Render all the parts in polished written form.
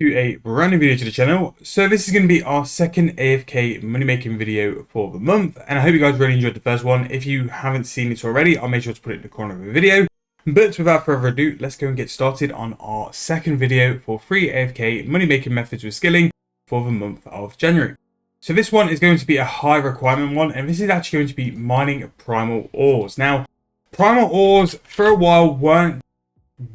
to a brand new video to the channel. So this is going to be our second AFK money making video for the month, and I hope you guys really enjoyed the first one. If you haven't seen it already, I'll make sure to put it in the corner of the video. But without further ado, let's go and get started on our second video for free AFK money making methods with skilling for the month of January. So this one is going to be a high requirement one, and this is actually going to be mining primal ores. Now, primal ores for a while weren't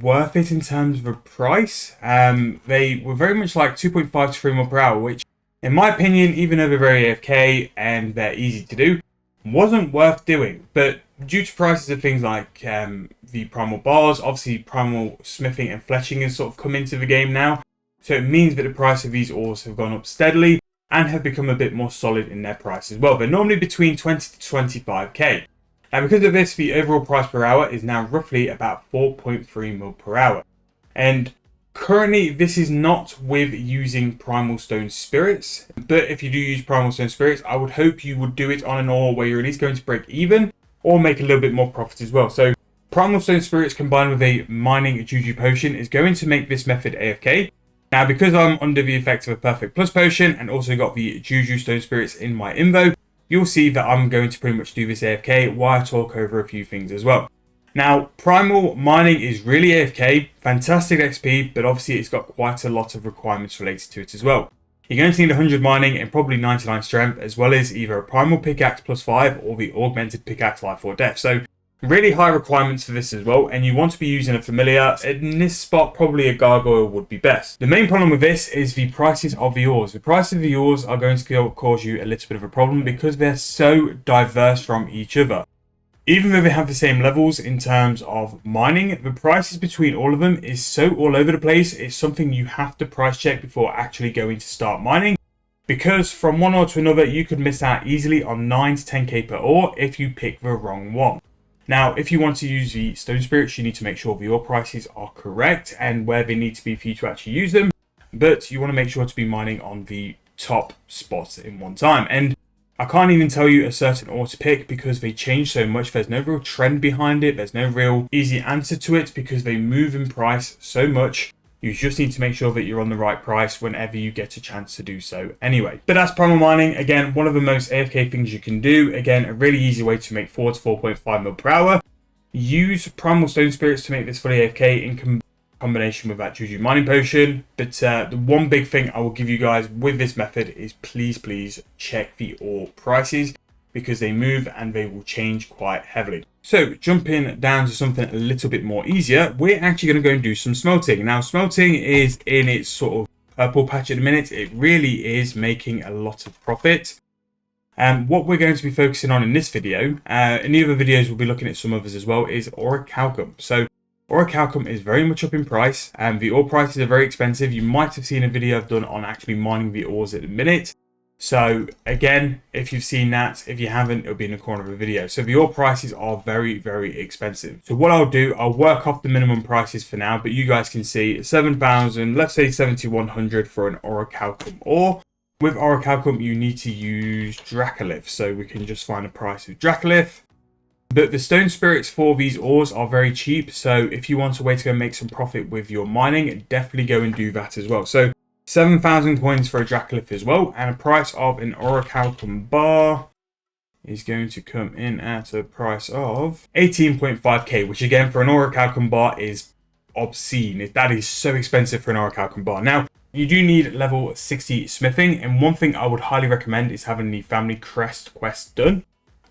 worth it in terms of a price. They were very much like 2.5 to 3 mil per hour, which in my opinion, even though they're very AFK and they're easy to do, wasn't worth doing. But due to prices of things like the primal bars, obviously primal smithing and fletching has sort of come into the game now, so it means that the price of these ores have gone up steadily and have become a bit more solid in their price as well. They're normally between 20 to 25k. Now, because of this, the overall price per hour is now roughly about 4.3 mil per hour. And currently, this is not with using Primal Stone Spirits. But if you do use Primal Stone Spirits, I would hope you would do it on an ore where you're at least going to break even or make a little bit more profit as well. So Primal Stone Spirits combined with a mining Juju potion is going to make this method AFK. Now, because I'm under the effect of a Perfect Plus potion and also got the Juju Stone Spirits in my invo, you'll see that I'm going to pretty much do this AFK while I talk over a few things as well. Now, Primal mining is really AFK, fantastic XP, but obviously it's got quite a lot of requirements related to it as well. You're going to need 100 mining and probably 99 strength, as well as either a Primal Pickaxe +5 or the Augmented Pickaxe Life or Death. So really high requirements for this as well, and you want to be using a familiar. In this spot, probably a gargoyle would be best. The main problem with this is the prices of the ores. The prices of the ores are going to cause you a little bit of a problem because they're so diverse from each other. Even though they have the same levels in terms of mining, the prices between all of them is so all over the place. It's something you have to price check before actually going to start mining, because from one ore to another, you could miss out easily on 9 to 10k per ore if you pick the wrong one. Now, if you want to use the Stone Spirits, you need to make sure the ore prices are correct and where they need to be for you to actually use them. But you want to make sure to be mining on the top spots in one time. And I can't even tell you a certain ore to pick because they change so much. There's no real trend behind it. There's no real easy answer to it because they move in price so much. You just need to make sure that you're on the right price whenever you get a chance to do so anyway. But that's primal mining. Again, one of the most AFK things you can do. Again, a really easy way to make 4 to 4.5 mil per hour. Use Primal Stone Spirits to make this fully AFK in combination with that Juju mining potion. But the one big thing I will give you guys with this method is please check the ore prices, because they move and they will change quite heavily. So jumping down to something a little bit more easier, we're actually going to go and do some smelting. Now, smelting is in its sort of purple patch at the minute. It really is making a lot of profit. And what we're going to be focusing on in this video, in the other videos we'll be looking at some others as well, is orichalcum. So orichalcum is very much up in price, and the ore prices are very expensive. You might have seen a video I've done on actually mining the ores at the minute. So again, if you've seen that, if you haven't, it'll be in the corner of the video. So the ore prices are very expensive. So what I'll do, I'll work off the minimum prices for now, but you guys can see 7,000, let's say 7,100 for an orichalcum ore. With orichalcum, you need to use Dracolith. So we can just find a price of Dracolith. But the stone spirits for these ores are very cheap. So if you want a way to go make some profit with your mining, definitely go and do that as well. So 7,000 coins for a Dracolith as well, and a price of an orichalcum bar is going to come in at a price of 18.5k, which again for an orichalcum bar is obscene. That is so expensive for an orichalcum bar. Now, you do need level 60 smithing, and one thing I would highly recommend is having the family crest quest done.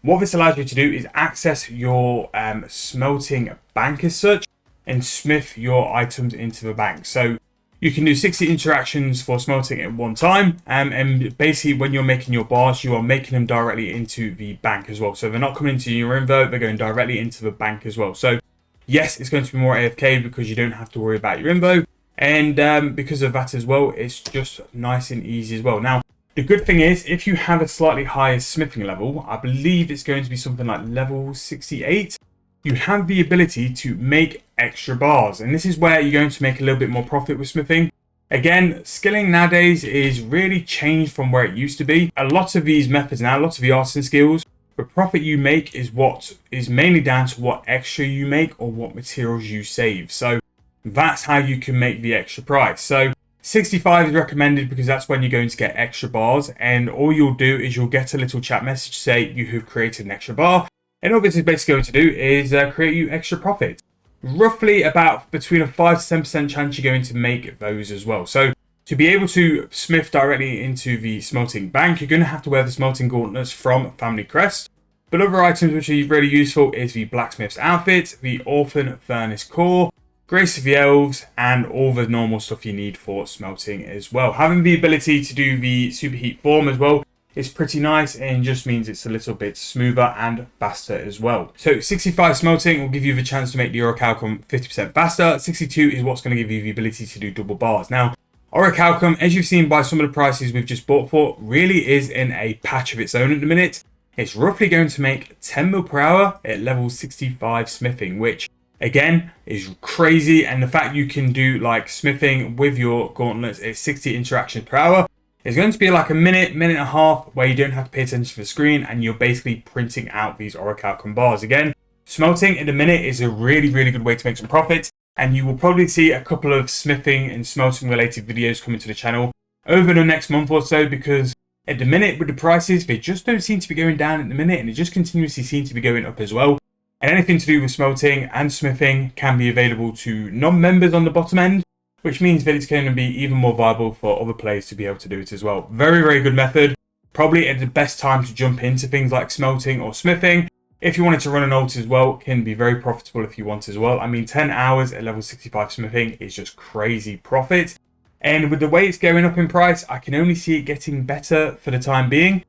What this allows you to do is access your smelting bank as such and smith your items into the bank. So you can do 60 interactions for smelting at one time, and basically when you're making your bars, you are making them directly into the bank as well. So they're not coming into your invo, they're going directly into the bank as well. So yes, it's going to be more AFK because you don't have to worry about your invo, and because of that as well, it's just nice and easy as well. Now, the good thing is, if you have a slightly higher smithing level, I believe it's going to be something like level 68, you have the ability to make extra bars, and this is where you're going to make a little bit more profit with smithing. Again, skilling nowadays is really changed from where it used to be. A lot of these methods now, a lot of the artisan skills, the profit you make is what is mainly down to what extra you make or what materials you save. So that's how you can make the extra price. So 65 is recommended because that's when you're going to get extra bars, and all you'll do is you'll get a little chat message to say you have created an extra bar, and all this is basically going to do is create you extra profit. Roughly about between a 5 to 10% chance you're going to make those as well. So to be able to smith directly into the smelting bank, you're going to have to wear the smelting gauntlets from Family Crest. But other items which are really useful is the blacksmith's outfit, the orphan furnace core, Grace of the Elves, and all the normal stuff you need for smelting as well. Having the ability to do the superheat form as well is pretty nice, and just means it's a little bit smoother and faster as well. So 65 smelting will give you the chance to make the orichalcum 50% faster. 62 is what's going to give you the ability to do double bars. Now, orichalcum, as you've seen by some of the prices we've just bought for, really is in a patch of its own at the minute. It's roughly going to make 10 mil per hour at level 65 smithing, which again is crazy. And the fact you can do like smithing with your gauntlets at 60 interactions per hour is going to be like a minute and a half where you don't have to pay attention to the screen, and you're basically printing out these orichalcum bars. Again, smelting in a minute is a really good way to make some profit, and you will probably see a couple of smithing and smelting related videos coming to the channel over the next month or so, because at the minute with the prices, they just don't seem to be going down at the minute, and it just continuously seems to be going up as well. And anything to do with smelting and smithing can be available to non-members on the bottom end, which means that it's going to be even more viable for other players to be able to do it as well. Very good method. Probably at the best time to jump into things like smelting or smithing. If you wanted to run an ult as well, can be very profitable if you want as well. I mean, 10 hours at level 65 smithing is just crazy profit. And with the way it's going up in price, I can only see it getting better for the time being.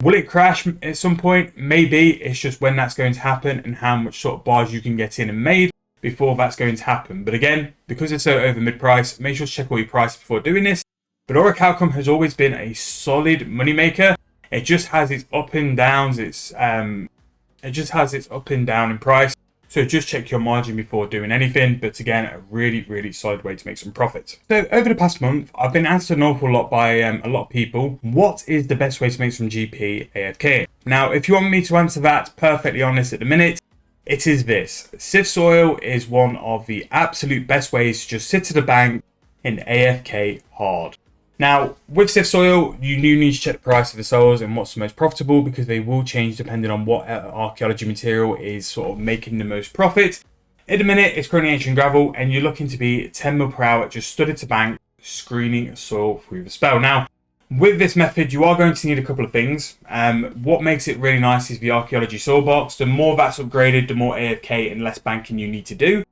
Will it crash at some point? Maybe. It's just when that's going to happen and how much sort of bars you can get in and made before that's going to happen. But again, because it's so over mid-price, make sure to check all your price before doing this. But orichalcum has always been a solid moneymaker. It just has its up and downs. It just has its up and down in price. So just check your margin before doing anything. But again, a really solid way to make some profit. So over the past month, I've been asked an awful lot by a lot of people, what is the best way to make some GP AFK? Now, if you want me to answer that perfectly honest at the minute, it is this. Sift soil is one of the absolute best ways to just sit to the bank in AFK hard. Now, with sift soil, you do need to check the price of the souls and what's the most profitable, because they will change depending on what archaeology material is sort of making the most profit. At the minute, it's currently ancient gravel, and you're looking to be 10 mil per hour just stood at the bank, screening soil through the spell. Now, with this method, you are going to need a couple of things. What makes it really nice is the archaeology soil box. The more that's upgraded, the more AFK and less banking you need to do.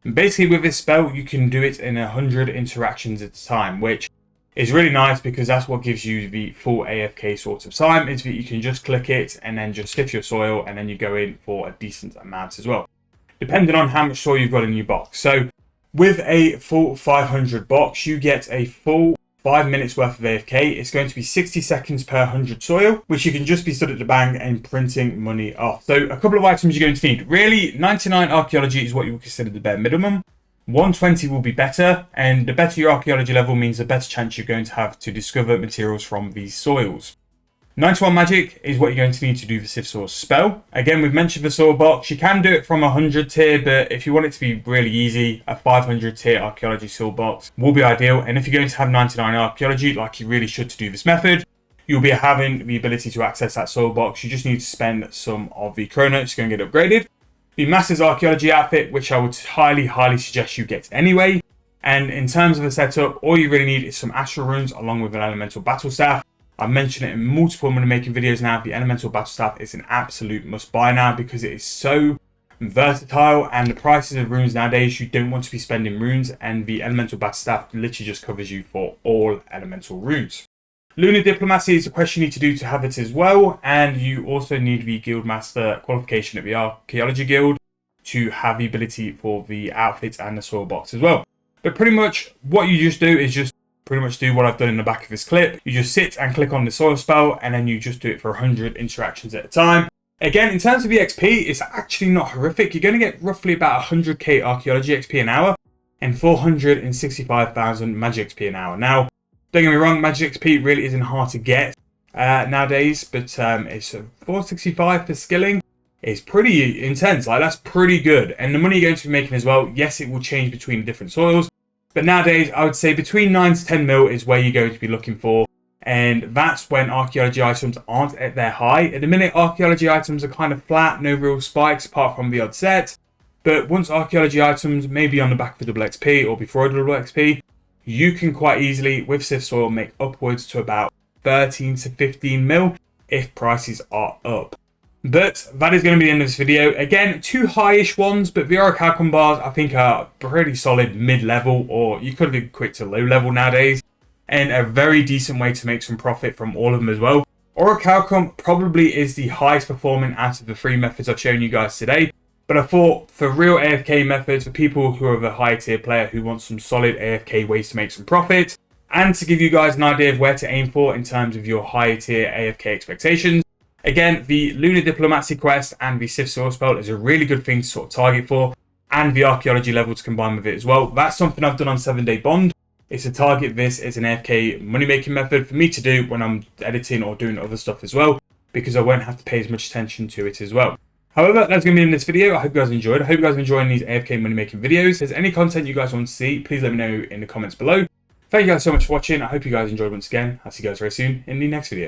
And basically, with this spell, you can do it in 100 interactions at a time, which is really nice because that's what gives you the full AFK sort of time, is that you can just click it and then just sift your soil, and then you go in for a decent amount as well, depending on how much soil you've got in your box. So with a full 500 box, you get a full 5 minutes worth of AFK. It's going to be 60 seconds per 100 soil, which you can just be stood at the bank and printing money off. So a couple of items you're going to need. Really, 99 archaeology is what you would consider the bare minimum. 120 will be better, and the better your archaeology level means the better chance you're going to have to discover materials from these soils. 91 magic is what you're going to need to do the sift soil spell. Again, we've mentioned the soil box. You can do it from 100 tier, but if you want it to be really easy, a 500 tier archaeology soil box will be ideal. And if you're going to have 99 archaeology, like you really should to do this method, you'll be having the ability to access that soil box. You just need to spend some of the chrono to go and get upgraded. The Master's Archaeology outfit, which I would highly suggest you get anyway. And in terms of the setup, all you really need is some Astral Runes along with an Elemental Battle Staff. I've mentioned it in multiple money making videos now. The Elemental Battle Staff is an absolute must buy now because it is so versatile, and the prices of runes nowadays, you don't want to be spending runes, and the Elemental Battle Staff literally just covers you for all elemental runes. Lunar Diplomacy is a quest you need to do to have it as well, and you also need the Guildmaster qualification at the Archaeology Guild to have the ability for the outfit and the soil box as well. But pretty much what you just do is just pretty much do what I've done in the back of this clip. You just sit and click on the soil spell, and then you just do it for 100 interactions at a time. Again, in terms of the XP, it's actually not horrific. You're going to get roughly about 100k Archaeology XP an hour and 465,000 Magic XP an hour. Now, don't get me wrong, Magic XP really isn't hard to get nowadays, but it's 465 for skilling. It's pretty intense. Like, that's pretty good. And the money you're going to be making as well, yes, it will change between different soils, But nowadays, I would say between 9 to 10 mil is where you're going to be looking for. And that's when archaeology items aren't at their high. At the minute, archaeology items are kind of flat, no real spikes apart from the odd set. But once archaeology items, maybe on the back of a double XP or before a double XP, you can quite easily, with Sift Soil, make upwards to about 13 to 15 mil if prices are up. But that is going to be the end of this video. Again, 2 high-ish ones, but the Auric Halcon bars I think are pretty solid mid-level, or you could have quick to low-level nowadays. And a very decent way to make some profit from all of them as well. Auric Halcon probably is the highest performing out of the 3 methods I've shown you guys today. But I thought for real AFK methods, for people who are the higher tier player who want some solid AFK ways to make some profit, and to give you guys an idea of where to aim for in terms of your higher tier AFK expectations. Again, the Lunar Diplomacy quest and the Sift Soil spell is a really good thing to sort of target for, and the archaeology level to combine with it as well. That's something I've done on 7 Day Bond. It's to target this as an AFK money making method for me to do when I'm editing or doing other stuff as well, because I won't have to pay as much attention to it as well. However, that's going to be in this video. I hope you guys enjoyed. I hope you guys are enjoying these AFK money making videos. If there's any content you guys want to see, please let me know in the comments below. Thank you guys so much for watching. I hope you guys enjoyed once again. I'll see you guys very soon in the next video.